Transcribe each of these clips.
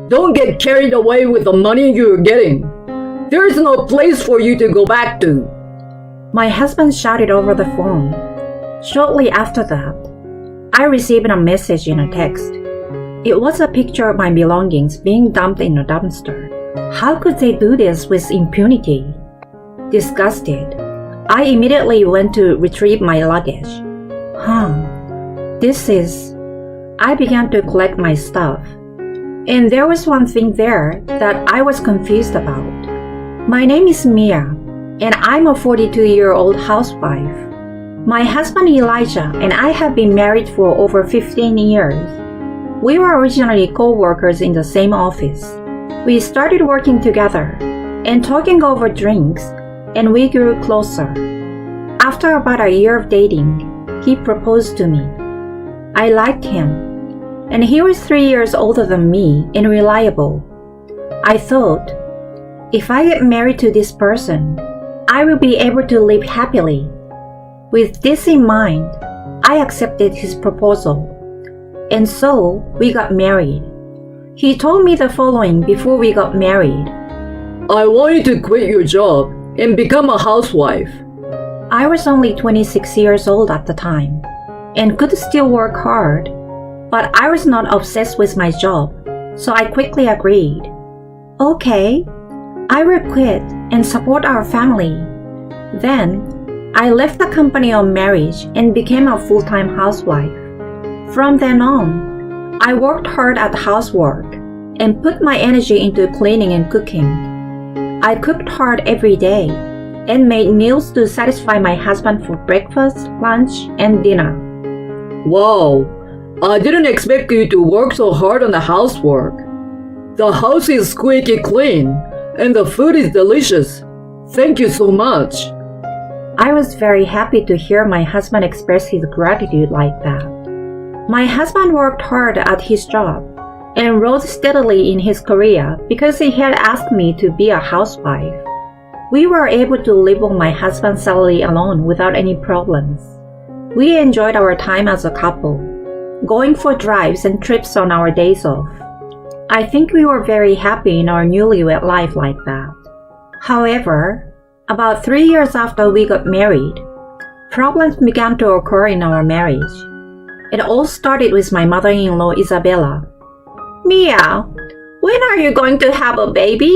Don't get carried away with the money you're getting. There is no place for you to go back to. My husband shouted over the phone. Shortly after that, I received a message in a text. It was a picture of my belongings being dumped in a dumpster. How could they do this with impunity? Disgusted, I immediately went to retrieve my luggage. I began to collect my stuff. And there was one thing there that I was confused about. My name is Mia, and I'm a 42-year-old housewife. My husband Elijah and I have been married for over 15 years. We were originally co-workers in the same office. We started working together and talking over drinks, and we grew closer. After about a year of dating, he proposed to me. I liked him, and he was 3 years older than me and reliable. I thought, if I get married to this person, I will be able to live happily. With this in mind, I accepted his proposal. And so, we got married. He told me the following before we got married. I want you to quit your job and become a housewife. I was only 26 years old at the time and could still work hard, but I was not obsessed with my job, so I quickly agreed. Okay, I will quit and support our family. Then, I left the company on marriage and became a full-time housewife. From then on, I worked hard at housework and put my energy into cleaning and cooking. I cooked hard every day and made meals to satisfy my husband for breakfast, lunch, and dinner. Wow, I didn't expect you to work so hard on the housework. The house is squeaky clean and the food is delicious. Thank you so much. I was very happy to hear my husband express his gratitude like that. My husband worked hard at his job and rose steadily in his career because he had asked me to be a housewife. We were able to live on my husband's salary alone without any problems. We enjoyed our time as a couple, going for drives and trips on our days off. I think we were very happy in our newlywed life like that. However, about 3 years after we got married, problems began to occur in our marriage. It all started with my mother-in-law Isabella. Mia, when are you going to have a baby?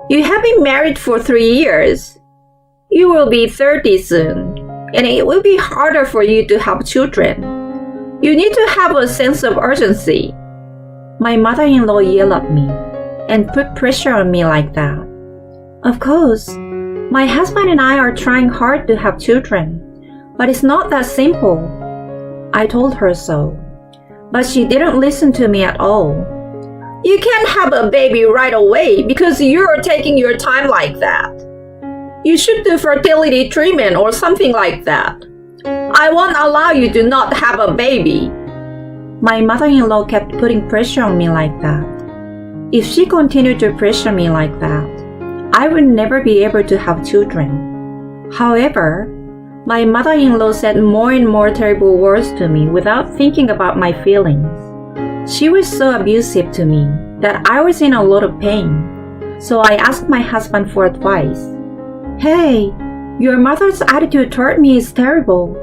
You have been married for 3 years. You will be 30 soon, and it will be harder for you to have children. You need to have a sense of urgency. My mother-in-law yelled at me and put pressure on me like that. Of course, my husband and I are trying hard to have children, but it's not that simple. I told her so, but she didn't listen to me at all. You can't have a baby right away because you're taking your time like that. You should do fertility treatment or something like that. I won't allow you to not have a baby. My mother-in-law kept putting pressure on me like that. If she continued to pressure me like that, I would never be able to have children. However, my mother-in-law said more and more terrible words to me without thinking about my feelings. She was so abusive to me that I was in a lot of pain, so I asked my husband for advice. Hey, your mother's attitude toward me is terrible.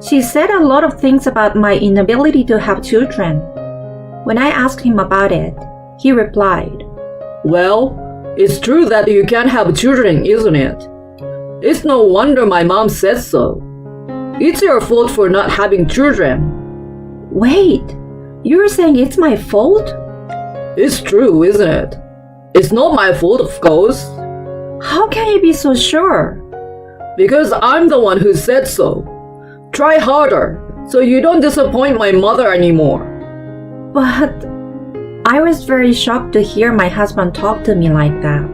She said a lot of things about my inability to have children. When I asked him about it, he replied, Well, it's true that you can't have children, isn't it? It's no wonder my mom said so. It's your fault for not having children. Wait, you're saying it's my fault? It's true, isn't it? It's not my fault, of course. How can you be so sure? Because I'm the one who said so. Try harder, so you don't disappoint my mother anymore. But I was very shocked to hear my husband talk to me like that.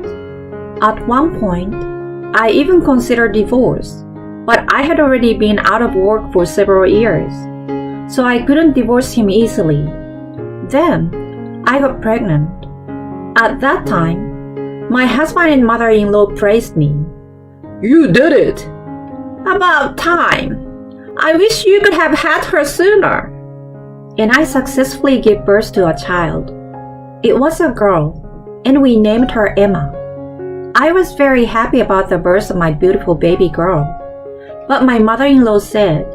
At one point, I even considered divorce, but I had already been out of work for several years, so I couldn't divorce him easily. Then, I got pregnant. At that time, my husband and mother-in-law praised me. You did it! About time! I wish you could have had her sooner! And I successfully gave birth to a child. It was a girl, and we named her Emma. I was very happy about the birth of my beautiful baby girl. But my mother-in-law said,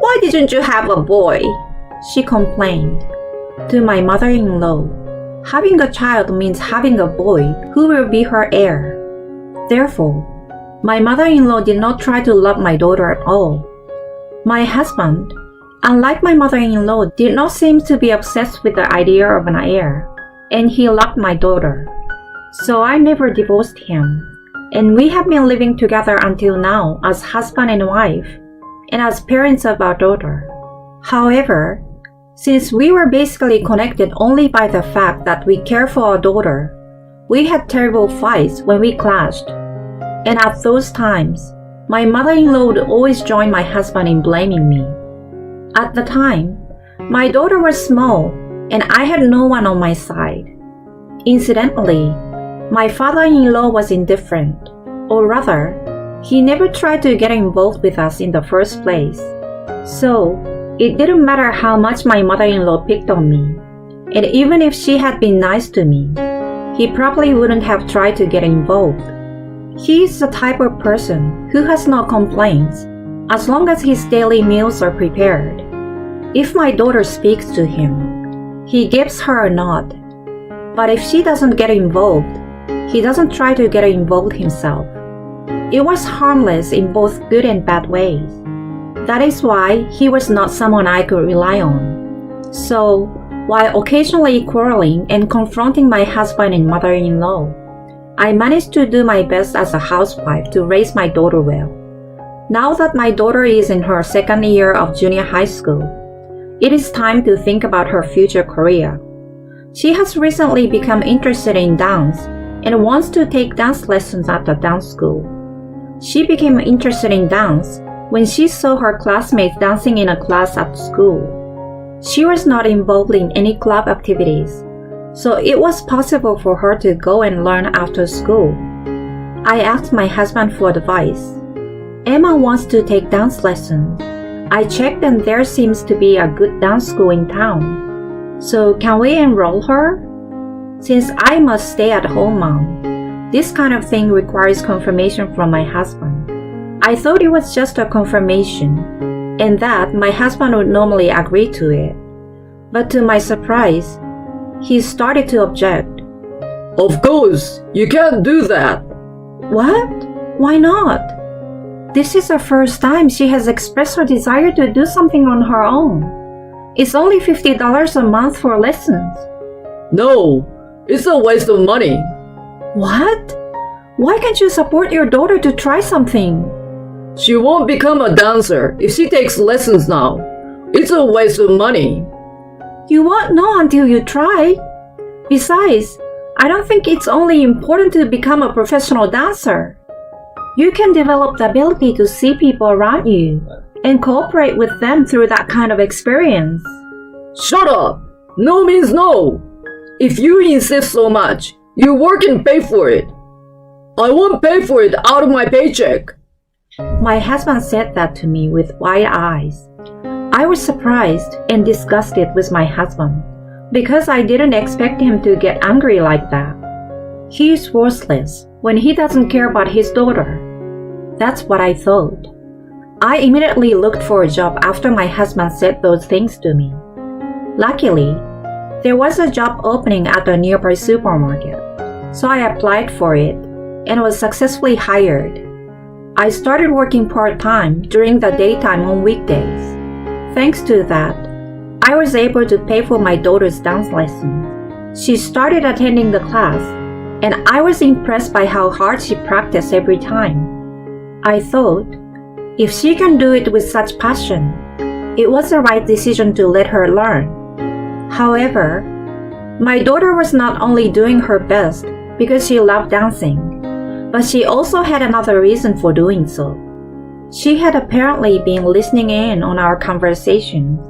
"Why didn't you have a boy?" She complained. To my mother-in-law, having a child means having a boy who will be her heir. Therefore, my mother-in-law did not try to love my daughter at all. My husband, unlike my mother-in-law, did not seem to be obsessed with the idea of an heir, and he loved my daughter. So I never divorced him, and we have been living together until now as husband and wife, and as parents of our daughter. However, since we were basically connected only by the fact that we care for our daughter, we had terrible fights when we clashed. And at those times, my mother-in-law would always join my husband in blaming me. At the time, my daughter was small and I had no one on my side. Incidentally, my father-in-law was indifferent, or rather, he never tried to get involved with us in the first place. So, it didn't matter how much my mother-in-law picked on me, and even if she had been nice to me, he probably wouldn't have tried to get involved. He is the type of person who has no complaints as long as his daily meals are prepared. If my daughter speaks to him, he gives her a nod. But if she doesn't get involved, he doesn't try to get involved himself. It was harmless in both good and bad ways. That is why he was not someone I could rely on. So, while occasionally quarreling and confronting my husband and mother-in-law, I managed to do my best as a housewife to raise my daughter well. Now that my daughter is in her second year of junior high school, it is time to think about her future career. She has recently become interested in dance and wants to take dance lessons at the dance school. She became interested in dance when she saw her classmates dancing in a class at school. She was not involved in any club activities, so it was possible for her to go and learn after school. I asked my husband for advice. Emma wants to take dance lessons. I checked and there seems to be a good dance school in town. So can we enroll her? Since I must stay at home mom, this kind of thing requires confirmation from my husband. I thought it was just a confirmation, and that my husband would normally agree to it. But to my surprise, he started to object. Of course, you can't do that. What? Why not? This is the first time she has expressed her desire to do something on her own. It's only $50 a month for lessons. No, it's a waste of money. What? Why can't you support your daughter to try something? She won't become a dancer if she takes lessons now. It's a waste of money. You won't know until you try. Besides, I don't think it's only important to become a professional dancer. You can develop the ability to see people around you and cooperate with them through that kind of experience. Shut up! No means no. If you insist so much, you work and pay for it. I won't pay for it out of my paycheck. My husband said that to me with wide eyes. I was surprised and disgusted with my husband because I didn't expect him to get angry like that. He is worthless when he doesn't care about his daughter. That's what I thought. I immediately looked for a job after my husband said those things to me. Luckily, there was a job opening at a nearby supermarket, so I applied for it and was successfully hired. I started working part-time during the daytime on weekdays. Thanks to that, I was able to pay for my daughter's dance lesson. She started attending the class, and I was impressed by how hard she practiced every time. I thought, if she can do it with such passion, it was the right decision to let her learn. However, my daughter was not only doing her best because she loved dancing, but she also had another reason for doing so. She had apparently been listening in on our conversations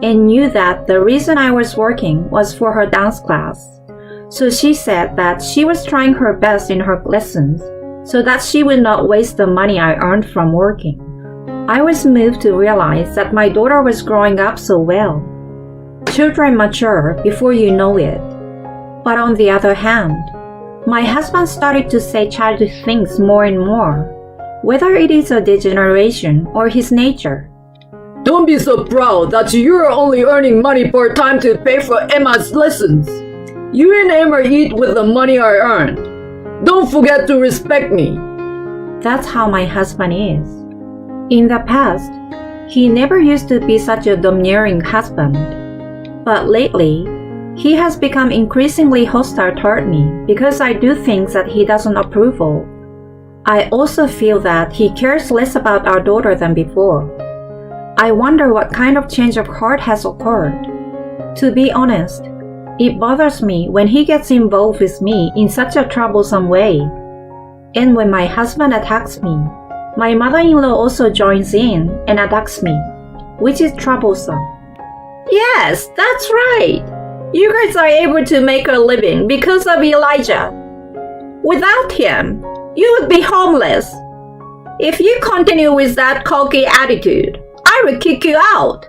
and knew that the reason I was working was for her dance class. So she said that she was trying her best in her lessons so that she would not waste the money I earned from working. I was moved to realize that my daughter was growing up so well. Children mature before you know it. But on the other hand, my husband started to say childish things more and more, whether it is a degeneration or his nature. Don't be so proud that you're only earning money part-time to pay for Emma's lessons. You and Emma eat with the money I earn. Don't forget to respect me. That's how my husband is. In the past, he never used to be such a domineering husband. But lately, he has become increasingly hostile toward me because I do things that he doesn't approve of. I also feel that he cares less about our daughter than before. I wonder what kind of change of heart has occurred. To be honest, it bothers me when he gets involved with me in such a troublesome way. And when my husband attacks me, my mother-in-law also joins in and attacks me, which is troublesome. Yes, that's right. You guys are able to make a living because of Elijah. Without him, you would be homeless. If you continue with that cocky attitude, I will kick you out.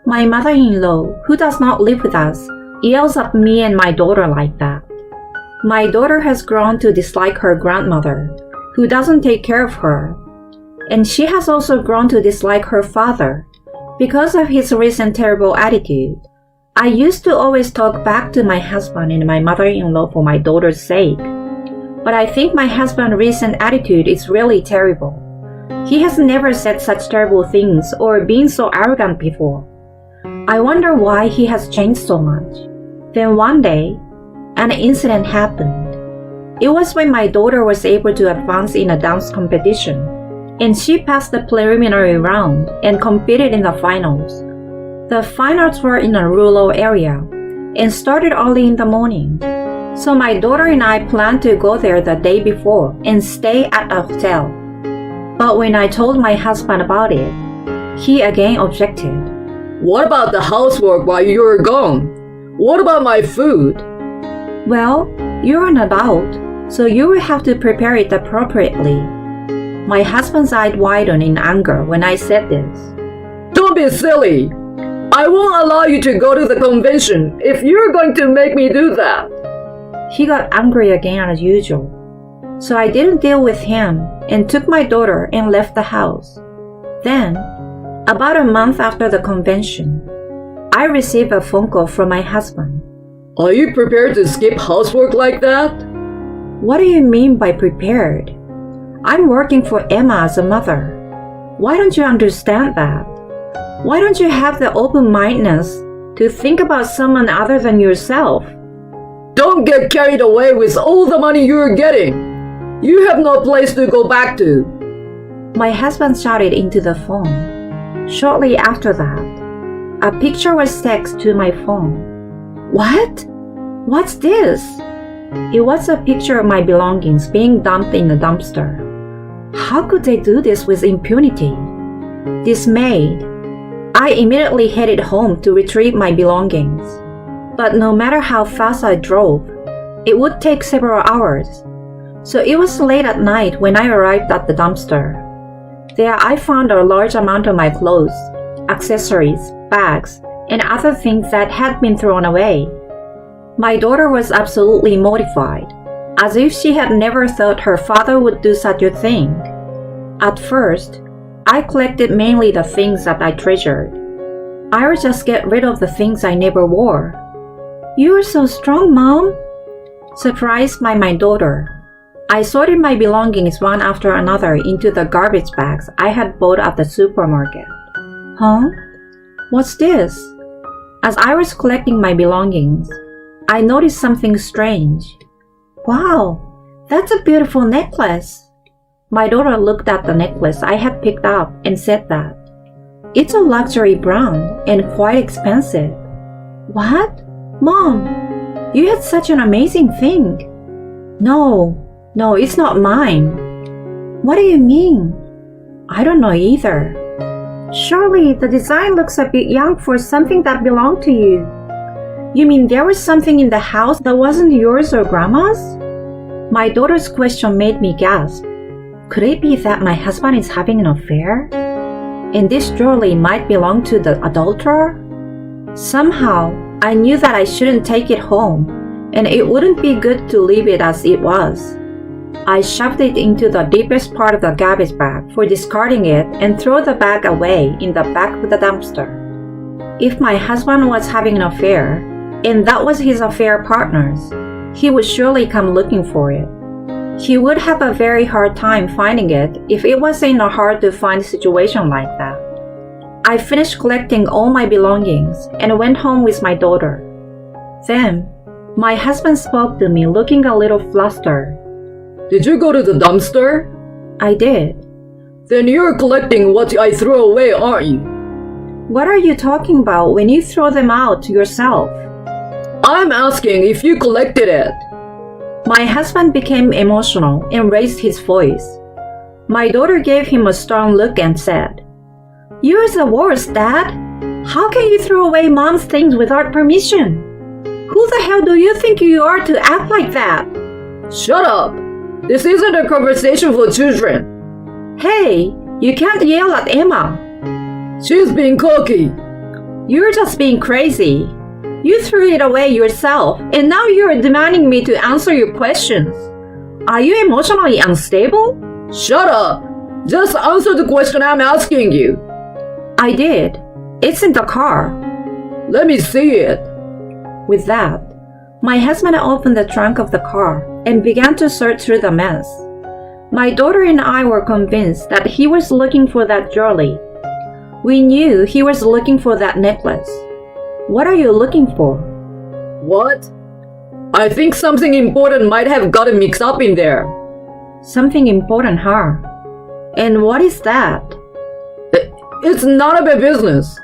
My mother-in-law, who does not live with us, yells at me and my daughter like that. My daughter has grown to dislike her grandmother, who doesn't take care of her. And she has also grown to dislike her father because of his recent terrible attitude. I used to always talk back to my husband and my mother-in-law for my daughter's sake. But I think my husband's recent attitude is really terrible. He has never said such terrible things or been so arrogant before. I wonder why he has changed so much. Then one day, an incident happened. It was when my daughter was able to advance in a dance competition, and she passed the preliminary round and competed in the finals. The finals were in a rural area and started early in the morning. So my daughter and I planned to go there the day before and stay at a hotel. But when I told my husband about it, he again objected. What about the housework while you're gone? What about my food? Well, you're an adult, so you will have to prepare it appropriately. My husband's eyes widened in anger when I said this. Don't be silly. I won't allow you to go to the convention if you're going to make me do that. He got angry again as usual. So I didn't deal with him and took my daughter and left the house. Then, about a month after the convention, I received a phone call from my husband. Are you prepared to skip housework like that? What do you mean by prepared? I'm working for Emma as a mother. Why don't you understand that? Why don't you have the open-mindedness to think about someone other than yourself? Don't get carried away with all the money you're getting. You have no place to go back to. My husband shouted into the phone. Shortly after that, a picture was texted to my phone. What? What's this? It was a picture of my belongings being dumped in a dumpster. How could they do this with impunity? Dismayed, I immediately headed home to retrieve my belongings. But no matter how fast I drove, it would take several hours. So it was late at night when I arrived at the dumpster. There I found a large amount of my clothes, accessories, bags, and other things that had been thrown away. My daughter was absolutely mortified, as if she had never thought her father would do such a thing. At first, I collected mainly the things that I treasured. I would just get rid of the things I never wore. You are so strong, Mom! Surprised by my daughter, I sorted my belongings one after another into the garbage bags I had bought at the supermarket. Huh? What's this? As I was collecting my belongings, I noticed something strange. Wow, that's a beautiful necklace. My daughter looked at the necklace I had picked up and said that. It's a luxury brand and quite expensive. What? Mom, you had such an amazing thing. No, it's not mine. What do you mean? I don't know either. Surely the design looks a bit young for something that belonged to you. You mean there was something in the house that wasn't yours or Grandma's? My daughter's question made me gasp. Could it be that my husband is having an affair? And this jewelry might belong to the adulterer? Somehow, I knew that I shouldn't take it home and it wouldn't be good to leave it as it was. I shoved it into the deepest part of the garbage bag for discarding it and threw the bag away in the back of the dumpster. If my husband was having an affair, and that was his affair partner's, he would surely come looking for it. He would have a very hard time finding it if it was in a hard-to-find situation like that. I finished collecting all my belongings and went home with my daughter. Then, my husband spoke to me looking a little flustered. Did you go to the dumpster? I did. Then you're collecting what I threw away, aren't you? What are you talking about when you throw them out yourself? I'm asking if you collected it. My husband became emotional and raised his voice. My daughter gave him a stern look and said, "You're the worst, Dad. How can you throw away Mom's things without permission? Who the hell do you think you are to act like that?" Shut up! This isn't a conversation for children. Hey, you can't yell at Emma. She's being cocky. You're just being crazy. You threw it away yourself, and now you're demanding me to answer your questions. Are you emotionally unstable? Shut up! Just answer the question I'm asking you. I did. It's in the car. Let me see it. With that, my husband opened the trunk of the car and began to search through the mess. My daughter and I were convinced that he was looking for that jewelry. We knew he was looking for that necklace. What are you looking for? What? I think something important might have gotten mixed up in there. Something important, huh? And what is that? It's none of my business.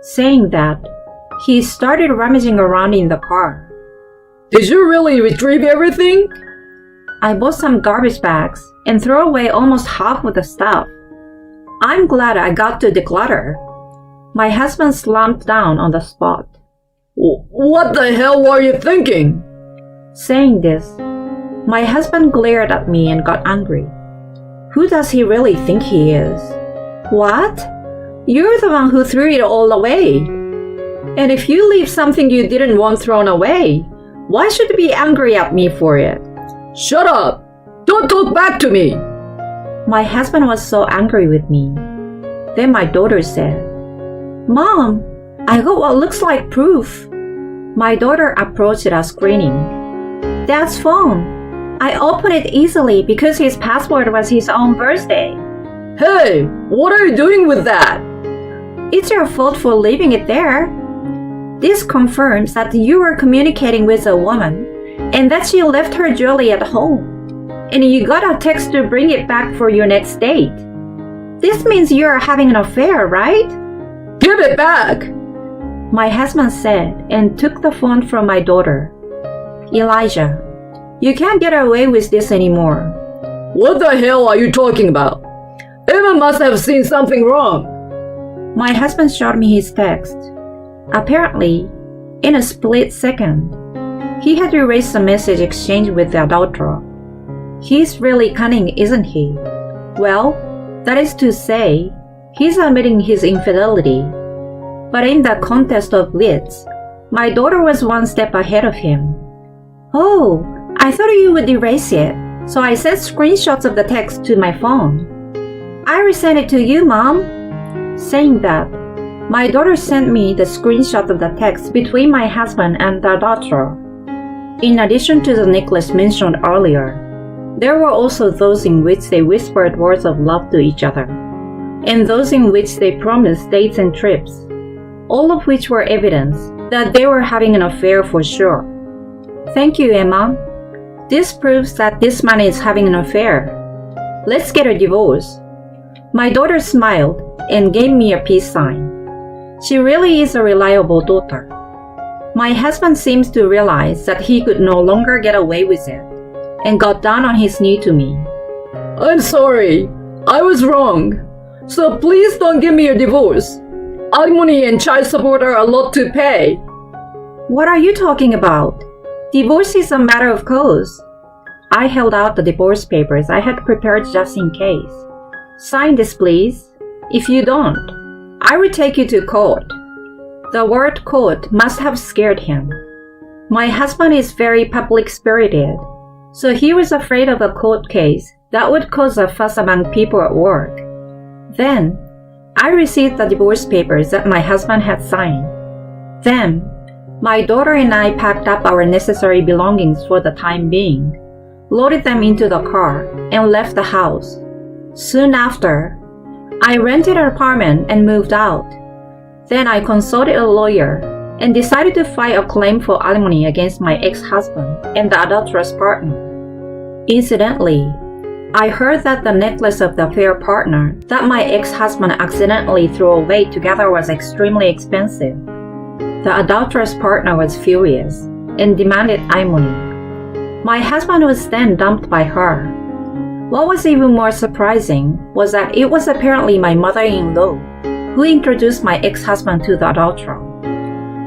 Saying that, he started rummaging around in the car. Did you really retrieve everything? I bought some garbage bags and threw away almost half of the stuff. I'm glad I got to declutter. My husband slumped down on the spot. What the hell were you thinking? Saying this, my husband glared at me and got angry. Who does he really think he is? What? You're the one who threw it all away. And if you leave something you didn't want thrown away, why should you be angry at me for it? Shut up! Don't talk back to me! My husband was so angry with me. Then my daughter said, "Mom, I got what looks like proof." My daughter approached us grinning. "Dad's phone. I opened it easily because his password was his own birthday." Hey, what are you doing with that? It's your fault for leaving it there. This confirms that you were communicating with a woman and that she left her jewelry at home, and you got a text to bring it back for your next date. This means you are having an affair, right? Give it back! My husband said and took the phone from my daughter. "Elijah, you can't get away with this anymore." What the hell are you talking about? Emma must have seen something wrong. My husband showed me his text. Apparently, in a split second, he had erased the message exchanged with the adulterer. He's really cunning, isn't he? Well, that is to say, he's admitting his infidelity. But in the contest of wits, my daughter was one step ahead of him. "Oh, I thought you would erase it, so I sent screenshots of the text to my phone. I resent it to you, Mom." Saying that, my daughter sent me the screenshot of the text between my husband and the adulterer. In addition to the necklace mentioned earlier, there were also those in which they whispered words of love to each other, and those in which they promised dates and trips, all of which were evidence that they were having an affair for sure. Thank you, Emma. This proves that this man is having an affair. Let's get a divorce. My daughter smiled and gave me a peace sign. She really is a reliable daughter. My husband seems to realize that he could no longer get away with it, and got down on his knee to me. I'm sorry. I was wrong. So please don't give me a divorce. Alimony and child support are a lot to pay. What are you talking about? Divorce is a matter of course. I held out the divorce papers I had prepared just in case. Sign this, please. If you don't, I will take you to court. The word court must have scared him. My husband is very public-spirited, so he was afraid of a court case that would cause a fuss among people at work. Then, I received the divorce papers that my husband had signed. Then, my daughter and I packed up our necessary belongings for the time being, loaded them into the car, and left the house. Soon after, I rented an apartment and moved out. Then I consulted a lawyer and decided to file a claim for alimony against my ex-husband and the adulterous partner. Incidentally, I heard that the necklace of the affair partner that my ex-husband accidentally threw away together was extremely expensive. The adulterous partner was furious and demanded alimony. My husband was then dumped by her. What was even more surprising was that it was apparently my mother-in-law who introduced my ex-husband to the adulterer.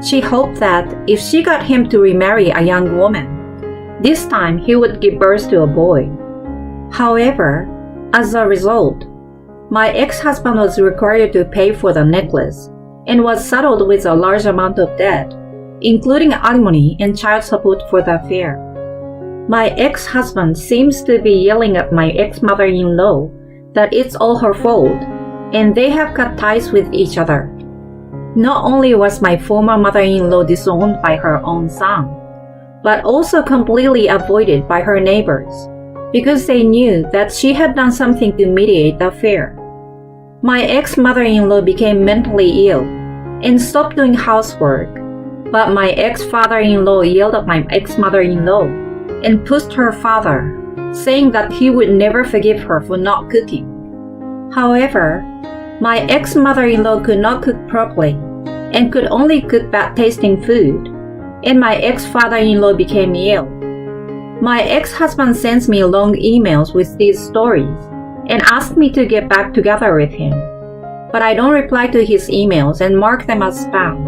She hoped that if she got him to remarry a young woman, this time he would give birth to a boy. However, as a result, my ex-husband was required to pay for the necklace and was saddled with a large amount of debt, including alimony and child support for the affair. My ex-husband seems to be yelling at my ex-mother-in-law that it's all her fault, and they have cut ties with each other. Not only was my former mother-in-law disowned by her own son, but also completely avoided by her neighbors, because they knew that she had done something to mediate the affair. My ex-mother-in-law became mentally ill and stopped doing housework, but my ex-father-in-law yelled at my ex-mother-in-law and pushed her father, saying that he would never forgive her for not cooking. However, my ex-mother-in-law could not cook properly and could only cook bad-tasting food, and my ex-father-in-law became ill. My ex-husband sends me long emails with these stories and asked me to get back together with him, but I don't reply to his emails and mark them as spam.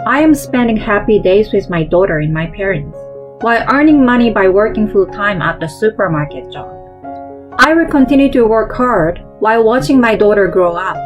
I am spending happy days with my daughter and my parents, while earning money by working full-time at the supermarket job. I will continue to work hard while watching my daughter grow up.